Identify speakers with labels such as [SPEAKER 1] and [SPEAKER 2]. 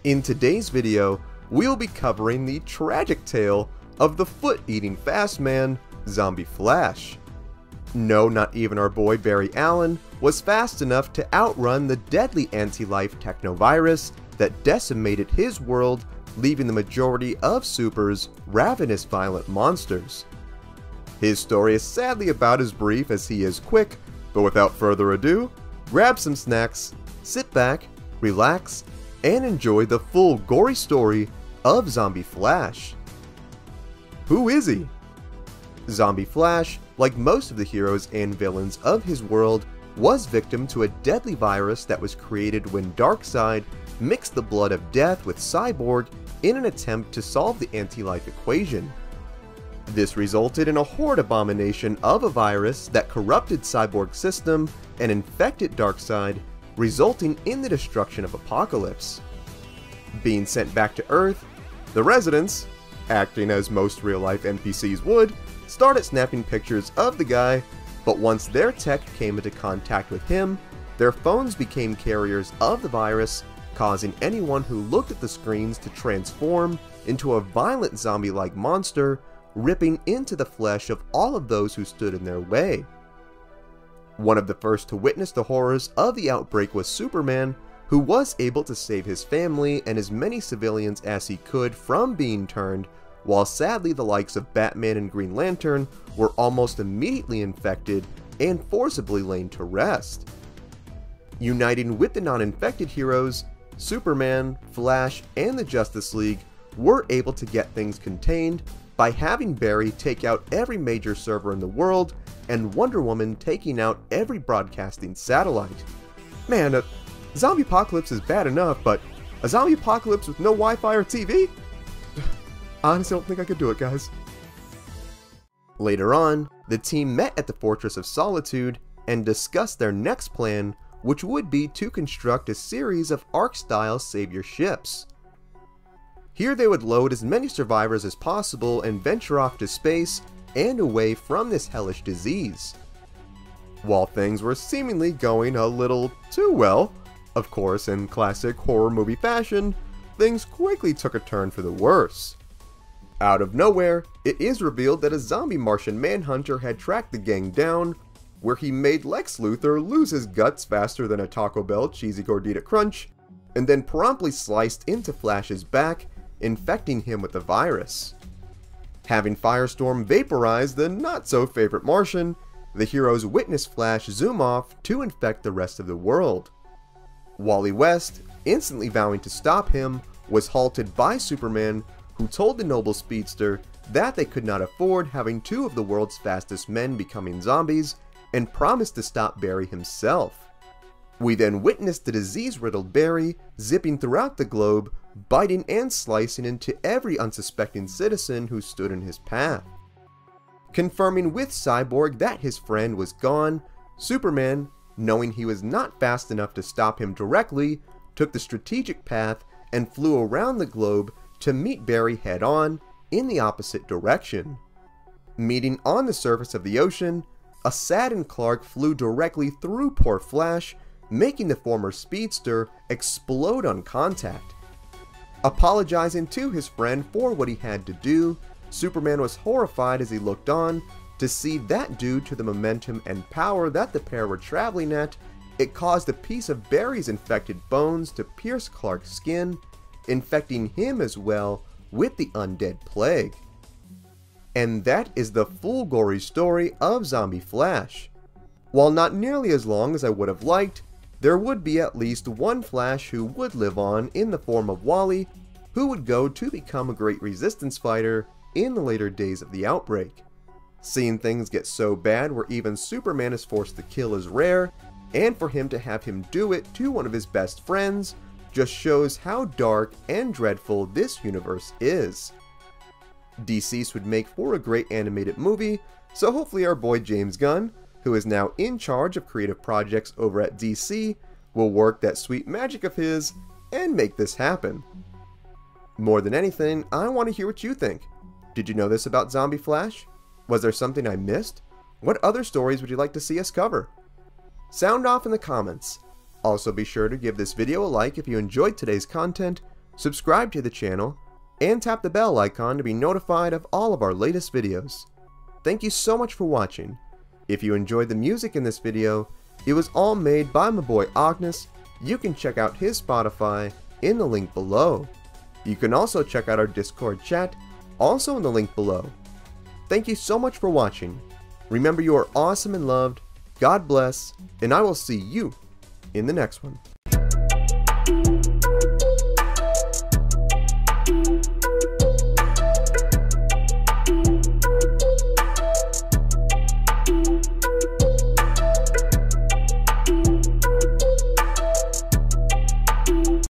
[SPEAKER 1] In today's video, we'll be covering the tragic tale of the foot-eating fast man, Zombie Flash. No, not even our boy Barry Allen was fast enough to outrun the deadly anti-life technovirus that decimated his world, leaving the majority of Super's ravenous violent monsters. His story is sadly about as brief as he is quick, but without further ado, grab some snacks, sit back, relax, and enjoy the full gory story of Zombie Flash. Who is he? Zombie Flash, like most of the heroes and villains of his world, was victim to a deadly virus that was created when Darkseid mixed the blood of death with Cyborg in an attempt to solve the anti-life equation. This resulted in a horde abomination of a virus that corrupted Cyborg's system and infected Darkseid, resulting in the destruction of Apocalypse. Being sent back to Earth, the residents, acting as most real-life NPCs would, started snapping pictures of the guy, but once their tech came into contact with him, their phones became carriers of the virus, causing anyone who looked at the screens to transform into a violent zombie-like monster, ripping into the flesh of all of those who stood in their way. One of the first to witness the horrors of the outbreak was Superman, who was able to save his family and as many civilians as he could from being turned, while sadly the likes of Batman and Green Lantern were almost immediately infected and forcibly laid to rest. Uniting with the non-infected heroes, Superman, Flash, and the Justice League were able to get things contained by having Barry take out every major server in the world and Wonder Woman taking out every broadcasting satellite. Man, a zombie apocalypse is bad enough, but a zombie apocalypse with no Wi-Fi or TV? Honestly, I don't think I could do it, guys. Later on, the team met at the Fortress of Solitude and discussed their next plan, which would be to construct a series of Ark-style savior ships. Here they would load as many survivors as possible and venture off to space and away from this hellish disease. While things were seemingly going a little too well, of course in classic horror movie fashion, things quickly took a turn for the worse. Out of nowhere, it is revealed that a zombie Martian manhunter had tracked the gang down, where he made Lex Luthor lose his guts faster than a Taco Bell cheesy gordita crunch, and then promptly sliced into Flash's back, infecting him with the virus. Having Firestorm vaporize the not-so-favorite Martian, the heroes witness Flash zoom off to infect the rest of the world. Wally West, instantly vowing to stop him, was halted by Superman, who told the noble speedster that they could not afford having two of the world's fastest men becoming zombies, and promised to stop Barry himself. We then witnessed the disease-riddled Barry zipping throughout the globe, biting and slicing into every unsuspecting citizen who stood in his path. Confirming with Cyborg that his friend was gone, Superman, knowing he was not fast enough to stop him directly, took the strategic path and flew around the globe to meet Barry head-on in the opposite direction. Meeting on the surface of the ocean, a saddened Clark flew directly through poor Flash, making the former speedster explode on contact. Apologizing to his friend for what he had to do, Superman was horrified as he looked on to see that due to the momentum and power that the pair were traveling at, it caused a piece of Barry's infected bones to pierce Clark's skin, infecting him as well with the undead plague. And that is the full gory story of Zombie Flash. While not nearly as long as I would have liked, there would be at least one Flash who would live on in the form of Wally, who would go to become a great resistance fighter in the later days of the outbreak. Seeing things get so bad where even Superman is forced to kill is rare, and for him to have him do it to one of his best friends just shows how dark and dreadful this universe is. DCeased would make for a great animated movie, so hopefully our boy James Gunn, who is now in charge of creative projects over at DC, will work that sweet magic of his and make this happen. More than anything, I want to hear what you think. Did you know this about Zombie Flash? Was there something I missed? What other stories would you like to see us cover? Sound off in the comments. Also be sure to give this video a like if you enjoyed today's content, subscribe to the channel, and tap the bell icon to be notified of all of our latest videos. Thank you so much for watching. If you enjoyed the music in this video, it was all made by my boy Ognihs. You can check out his Spotify in the link below. You can also check out our Discord chat, also in the link below. Thank you so much for watching. Remember, you are awesome and loved. God bless, and I will see you in the next one.